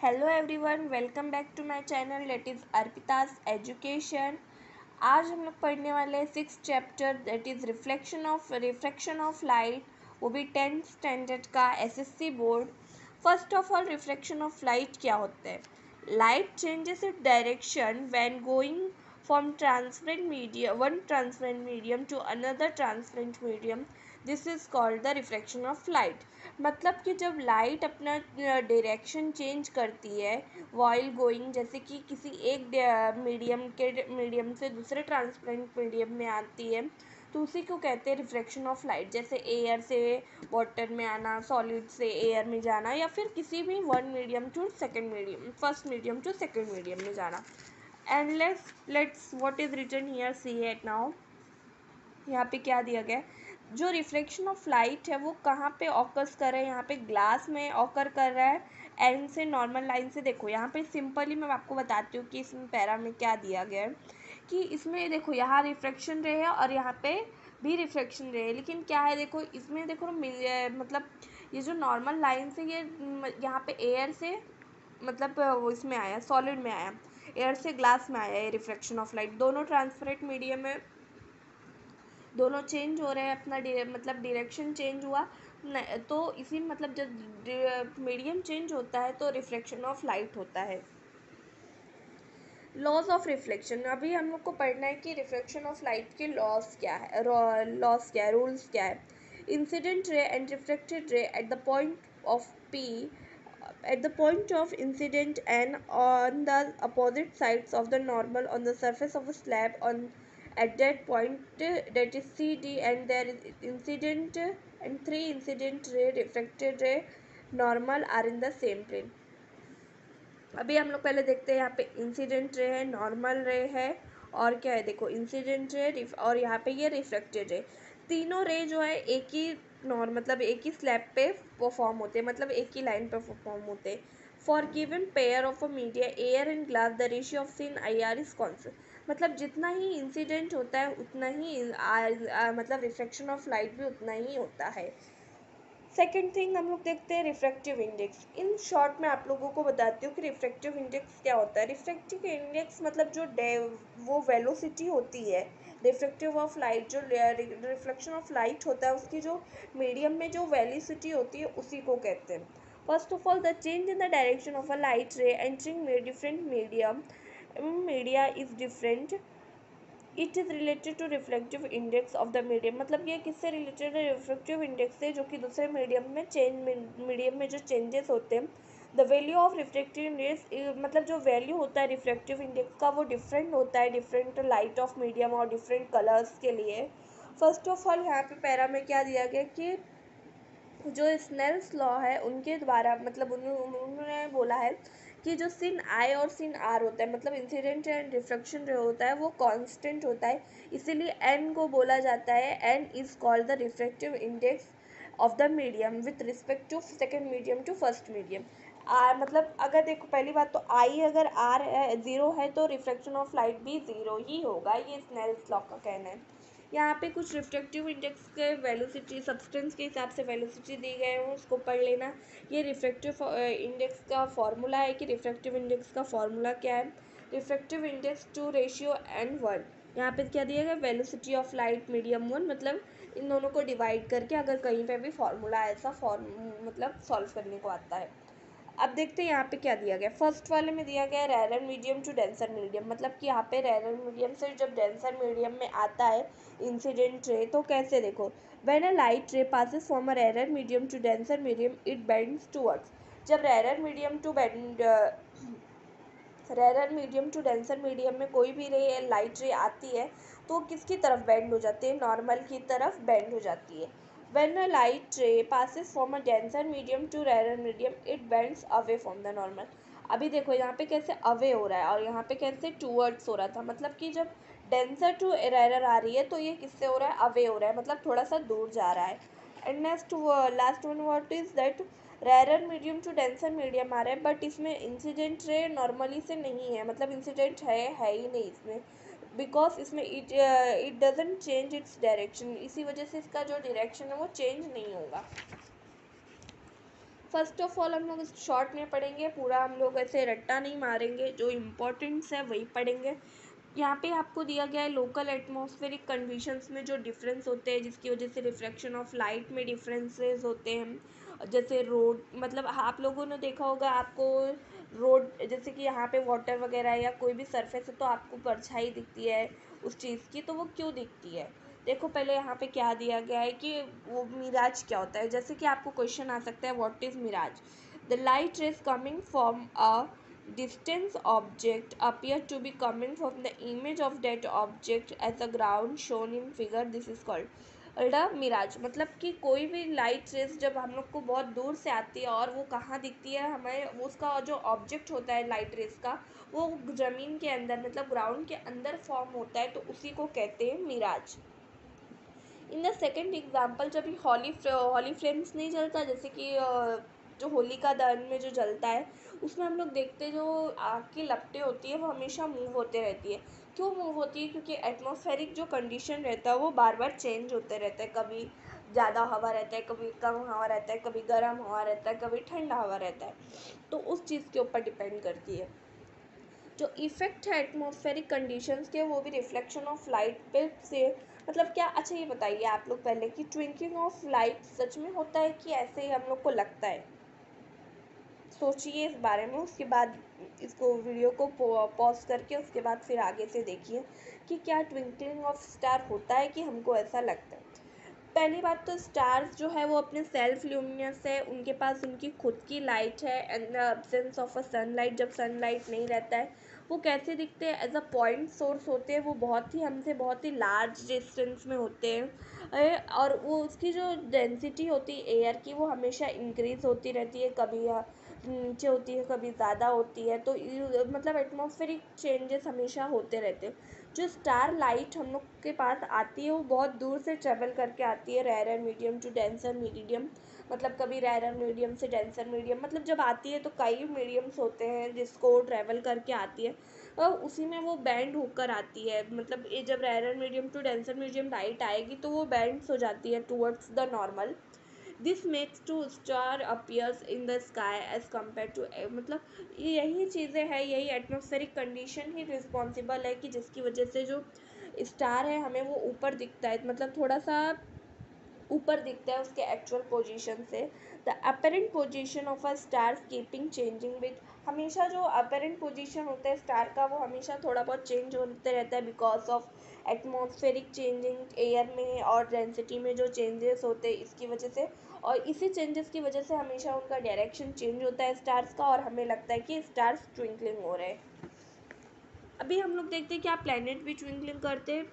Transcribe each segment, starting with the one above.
Hello everyone, welcome back to my channel that is Arpita's education. आज हम लोग पढ़ने वाले हैं 6th chapter that is reflection of light, वो भी 10th स्टैंडर्ड का SSC board. First of all, reflection of light क्या होता है? Light changes its direction when going from one transparent medium to another transparent medium. This is called the reflection of light. मतलब कि जब light अपना direction change करती है while going, जैसे कि किसी एक मीडियम से दूसरे ट्रांसपेरेंट मीडियम में आती है, तो उसी को कहते हैं रिफ्लेक्शन ऑफ लाइट। जैसे एयर से वाटर में आना, सॉलिड से एयर में जाना, या फिर किसी भी one medium to second medium, first medium to second medium में जाना। And let's what is written here, see it now. यहाँ पे क्या दिया गया है? जो रिफ्लेक्शन ऑफ लाइट है वो कहाँ पे ऑकर्स कर रहा है? यहाँ पे ग्लास में ऑकर कर रहा है। एंड से नॉर्मल लाइन से देखो, यहाँ पे सिंपली मैं आपको बताती हूँ कि इसमें पैरा में क्या दिया गया है। कि इसमें देखो, यहाँ रिफ्लेक्शन रे है और यहाँ पे भी रिफ्लेक्शन रे है, लेकिन क्या है देखो, इसमें देखो मतलब ये जो नॉर्मल लाइन से ये यहाँ पे एयर से मतलब वो इसमें आया, सॉलिड में आया, एयर से ग्लास में आया है रिफ्लेक्शन ऑफ लाइट। दोनों ट्रांसपेरेंट मीडियम में दोनों चेंज हो रहे हैं, अपना मतलब डायरेक्शन चेंज हुआ तो इसी मतलब जब मीडियम चेंज होता है तो रिफ्लेक्शन ऑफ लाइट होता है। लॉज ऑफ रिफ्लेक्शन, अभी हम लोग को पढ़ना है कि रिफ्लेक्शन ऑफ लाइट के लॉज क्या है, रूल्स क्या है। Incident ray and reflected ray at the point of P, at the point of incident and on the opposite sides of the normal on the surface of a slab on at that point, that is CD, and there is incident and three incident ray, refracted ray, normal are in the same plane. अभी हम लोग पहले देखते हैं, यहाँ पे incident ray है, normal रे है, और क्या है देखो, इंसिडेंट रे और यहाँ पे ये रिफ्लेक्टेड रे। तीनों रे जो है एक ही मतलब एक ही स्लैब पे परफॉर्म होते हैं, मतलब एक ही लाइन पे परफॉर्म होते हैं। For given pair of a media air and glass the ratio of sine i r is constant. मतलब जितना ही इंसिडेंट होता है उतना ही मतलब रिफ्लेक्शन ऑफ लाइट भी उतना ही होता है। सेकेंड थिंग हम लोग देखते हैं रिफ्रैक्टिव इंडेक्स। इन शॉर्ट में आप लोगों को बताती हूँ कि रिफ्रैक्टिव इंडेक्स क्या होता है। रिफ्रैक्टिव इंडेक्स मतलब जो वो वेलोसिटी होती है रिफ्रैक्टिव ऑफ लाइट, जो रिफ्लेक्शन ऑफ लाइट होता है उसकी जो मीडियम में जो वेलोसिटी होती है उसी को कहते हैं। First of all, the change in the direction of a light ray entering different media is different. It is related to reflective index of the medium. मतलब ये किससे रिलेटेड है? रिफ्लेक्टिव इंडेक्स से, जो कि दूसरे मीडियम में जो चेंजेस होते हैं। The value of reflective index, मतलब जो वैल्यू होता है रिफ्लेक्टिव इंडेक्स का वो डिफरेंट होता है डिफरेंट लाइट ऑफ मीडियम और डिफरेंट कलर्स के लिए। फर्स्ट ऑफ ऑल, यहाँ पे पैरा में क्या दिया गया कि जो स्नेल्स लॉ है उनके द्वारा, मतलब उन्होंने बोला है कि जो सिन आई और सिन आर होता है, मतलब इंसिडेंट एंड रिफ्लेक्शन जो होता है वो कांस्टेंट होता है, इसीलिए एन को बोला जाता है, n is called the reflective index of the medium with respect to second medium to first medium. Or मतलब अगर देखो, पहली बात तो आई अगर आर है, ज़ीरो है, तो रिफ्लेक्शन ऑफ लाइट भी ज़ीरो ही होगा, ये स्नेल्स लॉ का कहना है। यहाँ पे कुछ रिफ्लेक्टिव इंडेक्स के वेलोसिटी सब्सटेंस के हिसाब से वेलोसिटी दी गए हैं, उसको पढ़ लेना। ये रिफ्लेक्टिव इंडेक्स का फॉर्मूला है कि रिफ्लेक्टिव इंडेक्स का फॉर्मूला क्या है। Reflective index to ratio n one. यहाँ पे क्या दिया गया? Velocity of light medium one, मतलब इन दोनों को डिवाइड करके अगर कहीं पे भी फॉर्मूला ऐसा मतलब सॉल्व करने को आता है। अब देखते हैं यहाँ पे क्या दिया गया। फर्स्ट वाले में दिया गया rarer medium to denser medium, मतलब कि यहाँ पे रेरर मीडियम से जब डेंसर मीडियम में आता है इंसिडेंट रे, तो कैसे देखो, when a light ray passes from a rarer medium to denser medium it bends towards. जब rarer medium to denser medium में कोई भी रे लाइट रे आती है तो किसकी तरफ बेंड हो जाती है? नॉर्मल की तरफ बेंड हो जाती है। When a light ray passes from a denser medium to rarer medium, it bends away from the normal. अभी देखो यहाँ पे कैसे अवे हो रहा है और यहाँ पे कैसे टूवर्ड्स हो रहा था, मतलब कि जब डेंसर टू रेरर आ रही है तो ये किससे हो रहा है? अवे हो रहा है, मतलब थोड़ा सा दूर जा रहा है। And next last one what is that? Rarer medium to denser medium आ रहा है, बट इसमें इंसिडेंट रे नॉर्मली से नहीं है, मतलब इंसिडेंट है ही नहीं इसमें, बिकॉज इसमें it doesn't change its direction, इसी वजह से इसका जो डायरेक्शन है वो चेंज नहीं होगा। फर्स्ट ऑफ ऑल हम लोग इस शॉर्ट में पढ़ेंगे, पूरा हम लोग ऐसे रट्टा नहीं मारेंगे, जो इम्पोर्टेंट्स है वही पढ़ेंगे। यहाँ पे आपको दिया गया है लोकल एटमॉस्फेरिक कंडीशंस में जो डिफरेंस होते हैं, जिसकी वजह से रिफ्रैक्शन ऑफ लाइट में डिफरेंसेस होते हैं। जैसे रोड, मतलब आप लोगों ने देखा होगा, आपको रोड, जैसे कि यहाँ पे वाटर वगैरह या कोई भी सरफेस है तो आपको परछाई दिखती है उस चीज़ की, तो वो क्यों दिखती है? देखो पहले यहाँ पे क्या दिया गया है कि वो मिराज क्या होता है। जैसे कि आपको क्वेश्चन आ सकता है, what is mirage? The light rays coming from a distant object appear to be coming from the image of that object as a ground shown in figure, this is called mirage. मतलब कि कोई भी light rays जब हम लोग को बहुत दूर से आती है और वो कहाँ दिखती है हमें, उसका जो ऑब्जेक्ट होता है लाइट रेज का, वो ज़मीन के अंदर मतलब ग्राउंड के अंदर फॉर्म होता है, तो उसी को कहते हैं mirage. In the second example, जब हॉली फ्लेम्स नहीं जलता, जैसे कि जो होलिका दहन में जो जलता है, उसमें हम लोग देखते हैं जो आग की लपटें होती है वो हमेशा मूव होते रहती है। क्यों मूव होती है? क्योंकि एटमॉस्फेरिक जो कंडीशन रहता है वो बार बार चेंज होते रहता है। कभी ज़्यादा हवा रहता है, कभी कम हवा रहता है, कभी गर्म हवा रहता है, कभी ठंडा हवा रहता है, तो उस चीज़ के ऊपर डिपेंड करती है। जो इफ़ेक्ट है एटमॉस्फेरिक कंडीशंस के, वो भी रिफ्लेक्शन ऑफ लाइट पे से, मतलब क्या? अच्छा ये बताइए आप लोग पहले कि ट्विंकलिंग ऑफ लाइट सच में होता है कि ऐसे ही हम लोग को लगता है? सोचिए इस बारे में, उसके बाद इसको वीडियो को पॉज करके उसके बाद फिर आगे से देखिए कि क्या ट्विंकलिंग ऑफ स्टार होता है कि हमको ऐसा लगता है। पहली बात तो स्टार्स जो है वो अपने सेल्फ ल्यूमिनस है, उनके पास उनकी खुद की लाइट है। And the absence of a sunlight, जब सनलाइट नहीं रहता है, वो कैसे दिखते हैं? एज अ पॉइंट सोर्स होते हैं, वो बहुत ही हमसे बहुत ही लार्ज डिस्टेंस में होते हैं। और वो उसकी जो डेंसिटी होती है एयर की, वो हमेशा इंक्रीज होती रहती है, कभी नीचे होती है, कभी ज़्यादा होती है। तो मतलब एटमॉस्फेरिक चेंजेस हमेशा होते रहते हैं। जो स्टार लाइट हम लोग के पास आती है वो बहुत दूर से ट्रेवल करके आती है, rare medium to denser medium. मतलब कभी रेयर मीडियम से डेंसर मीडियम, मतलब जब आती है तो कई मीडियम्स होते हैं जिसको ट्रेवल करके आती है, और उसी में वो बैंड होकर आती है। मतलब ये जब rare medium to denser medium light आएगी तो वो बैंड्स हो जाती है towards the normal. This makes to star appears in the sky as compare to, मतलब यही चीज़ें हैं, यही एटमॉस्फेरिक कंडीशन ही रिस्पॉन्सिबल है कि जिसकी वजह से जो स्टार है हमें वो ऊपर दिखता है, मतलब थोड़ा सा ऊपर दिखता है उसके एक्चुअल पोजीशन से। The apparent position of a star keeping changing with, हमेशा जो अपेरेंट पोजीशन होता है स्टार का वो हमेशा थोड़ा बहुत चेंज होते रहता है, because of atmospheric changing air में और डेंसिटी में जो चेंजेस होते हैं इसकी वजह से। और इसी चेंजेस की वजह से हमेशा उनका डायरेक्शन चेंज होता है स्टार्स का, और हमें लगता है कि स्टार्स ट्विंकलिंग हो रहे हैं। अभी हम लोग देखते हैं कि आप प्लैनेट भी ट्विंकलिंग करते हैं।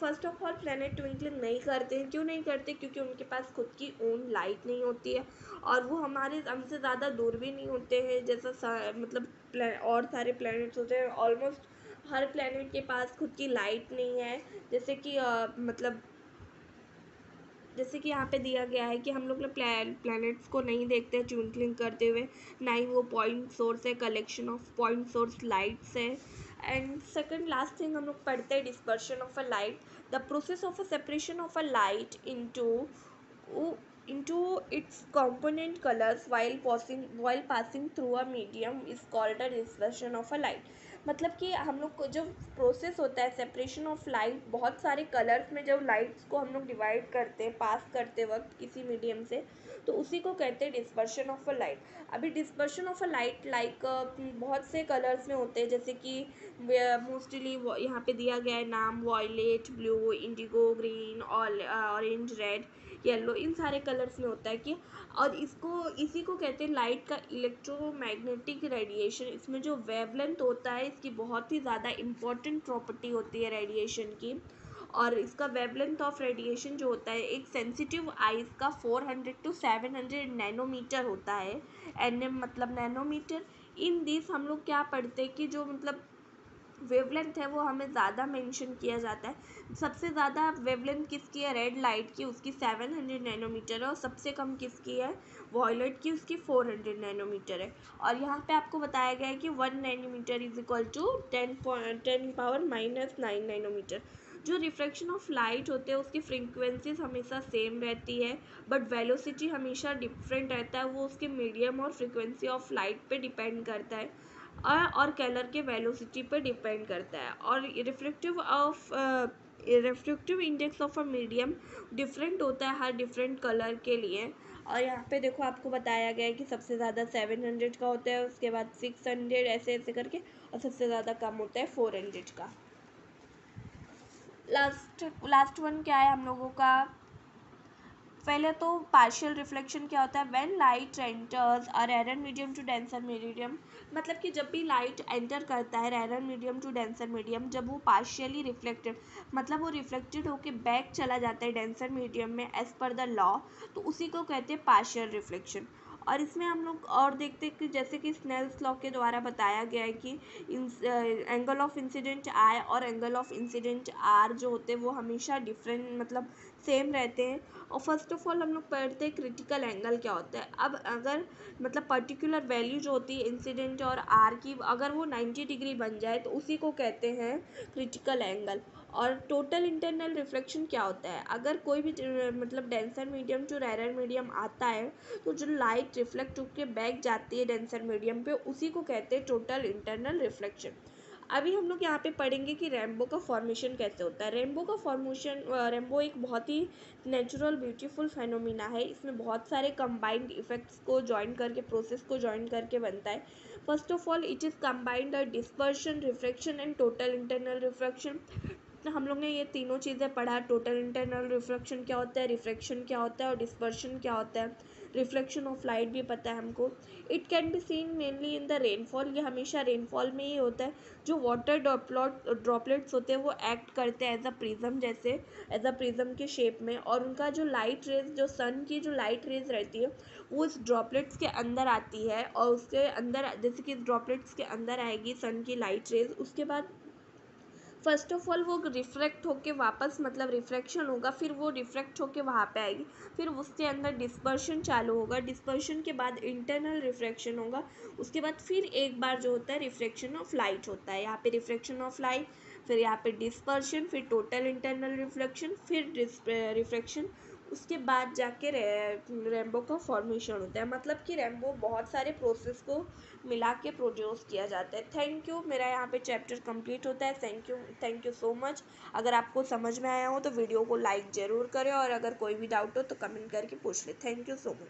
First of all planet twinkling नहीं करते हैं। क्यों नहीं करते? क्योंकि उनके पास खुद की ओन लाइट नहीं होती है, और वो हमारे हमसे ज़्यादा दूर भी नहीं होते हैं जैसा मतलब और सारे प्लैनेट्स होते हैं। ऑलमोस्ट हर प्लैनेट के पास खुद की लाइट नहीं है। जैसे कि मतलब जैसे कि यहाँ पे दिया गया है कि हम लोग प्लैनेट्स को नहीं देखते हैं ट्विंकलिंग करते हुए, ना ही वो पॉइंट सोर्स है, collection of point source lights है। एंड सेकंड लास्ट थिंग हम लोग पढ़ते हैं dispersion of a light, the process of a separation of a light into its component colors while passing through a medium is called a dispersion of a light। मतलब कि हम लोग को जो प्रोसेस होता है सेपरेशन ऑफ लाइट, बहुत सारे कलर्स में जब लाइट्स को हम लोग डिवाइड करते हैं पास करते वक्त किसी मीडियम से, तो उसी को कहते हैं डिस्पर्शन ऑफ अ लाइट। अभी dispersion of a light like बहुत से कलर्स में होते हैं, जैसे कि मोस्टली यहाँ पे दिया गया है नाम, violet, blue, indigo, green, orange, red, yellow, इन सारे कलर्स में होता है कि, और इसी को कहते हैं लाइट का इलेक्ट्रोमैग्नेटिक रेडिएशन। इसमें जो वेवलेंथ होता है इसकी बहुत ही ज़्यादा इम्पॉर्टेंट प्रॉपर्टी होती है रेडिएशन की। और इसका वेवलेंथ ऑफ रेडिएशन जो होता है एक सेंसिटिव आइज का 400 to 700 नैनोमीटर होता है। एनएम मतलब नैनोमीटर। इन दिस हम लोग क्या पढ़ते हैं कि जो मतलब वेवलेंथ है वो हमें ज़्यादा मेंशन किया जाता है। सबसे ज़्यादा वेवलेंथ किसकी है? रेड लाइट की, उसकी 700 नैनोमीटर है, और सबसे कम किसकी है? वॉयलेट की, उसकी 400 नैनोमीटर है। और यहाँ पे आपको बताया गया है कि 1 nanometre is equal to 10 power -9 nanometre. जो रिफ्रैक्शन ऑफ लाइट होते हैं उसकी फ्रीक्वेंसीज हमेशा सेम रहती है, बट वेलोसिटी हमेशा डिफरेंट रहता है। वो उसके मीडियम और फ्रीक्वेंसी ऑफ लाइट पे डिपेंड करता है और कलर के वेलोसिटी पे डिपेंड करता है। और refractive index of a medium different होता है हर डिफरेंट कलर के लिए। और यहाँ पे देखो आपको बताया गया है कि सबसे ज़्यादा 700 का होता है, उसके बाद 600, ऐसे ऐसे करके, और सबसे ज़्यादा कम होता है 400 का। लास्ट वन क्या है हम लोगों का? पहले तो पार्शियल रिफ्लेक्शन क्या होता है? When light enters a rare medium to denser medium, मतलब कि जब भी लाइट एंटर करता है rare medium to denser medium, जब वो पार्शियली रिफ्लेक्टेड, मतलब वो रिफ्लेक्टेड होके बैक चला जाता है डेंसर मीडियम में एज पर द लॉ, तो उसी को कहते हैं पार्शियल रिफ्लेक्शन। और इसमें हम लोग और देखते हैं कि जैसे कि स्नेल्स लॉ के द्वारा बताया गया है कि एंगल ऑफ इंसिडेंट आई और एंगल ऑफ इंसिडेंट आर जो होते हैं वो हमेशा डिफरेंट, मतलब सेम रहते हैं। और फर्स्ट ऑफ ऑल हम लोग पढ़ते हैं क्रिटिकल एंगल क्या होता है। अब अगर मतलब पर्टिकुलर वैल्यू जो होती है इंसिडेंट और आर की, अगर वो 90 डिग्री बन जाए तो उसी को कहते हैं क्रिटिकल एंगल। और टोटल इंटरनल रिफ्लेक्शन क्या होता है? अगर कोई भी मतलब denser medium to rare medium आता है तो जो लाइट रिफ्लेक्ट होकर बैक जाती है डेंसर मीडियम पे, उसी को कहते हैं टोटल इंटरनल रिफ्लेक्शन। अभी हम लोग यहाँ पे पढ़ेंगे कि रेनबो का फॉर्मेशन कैसे होता है। रेनबो एक बहुत ही नेचुरल ब्यूटीफुल फेनोमिना है। इसमें बहुत सारे कंबाइंड इफेक्ट्स को ज्वाइन करके, प्रोसेस को ज्वाइन करके बनता है। First of all it is combined dispersion, refraction and total internal refraction. तो हम लोग ने ये तीनों चीज़ें पढ़ा। टोटल इंटरनल रिफ्रैक्शन क्या होता है, रिफ्रैक्शन क्या होता है और डिस्पर्शन क्या होता है। रिफ्लेक्शन ऑफ लाइट भी पता है हमको। It can be seen mainly in the rainfall, ये हमेशा रेनफॉल में ही होता है। जो वाटर ड्रॉपलेट्स होते हैं वो एक्ट करते हैं एज अ प्रिज्म, जैसे एज अ प्रिज्म के शेप में, और उनका जो लाइट रेज, जो सन की जो लाइट रेज रहती है वो इस ड्रॉपलेट्स के अंदर आती है, और उसके अंदर जैसे कि ड्रॉपलेट्स के अंदर आएगी सन की लाइट रेज, उसके बाद फर्स्ट ऑफ ऑल वो रिफ्रैक्ट होके वापस, मतलब रिफ्रैक्शन होगा, फिर वो रिफ्रैक्ट होके वहाँ पे आएगी, फिर उसके अंदर डिस्पर्शन चालू होगा, डिस्पर्शन के बाद इंटरनल रिफ्रैक्शन होगा, उसके बाद फिर एक बार जो होता है रिफ्रैक्शन ऑफ लाइट होता है। यहाँ पे रिफ्रैक्शन ऑफ लाइट, फिर यहाँ पे डिस्पर्शन, फिर टोटल इंटरनल रिफ्लेक्शन, फिर रिफ्रैक्शन, उसके बाद जाके रेनबो का फॉर्मेशन होता है। मतलब कि रेनबो बहुत सारे प्रोसेस को मिला के प्रोड्यूस किया जाता है। थैंक यू, मेरा यहाँ पे चैप्टर कंप्लीट होता है। Thank you so much. अगर आपको समझ में आया हो तो वीडियो को लाइक ज़रूर करें, और अगर कोई भी डाउट हो तो कमेंट करके पूछ ले। Thank you so much.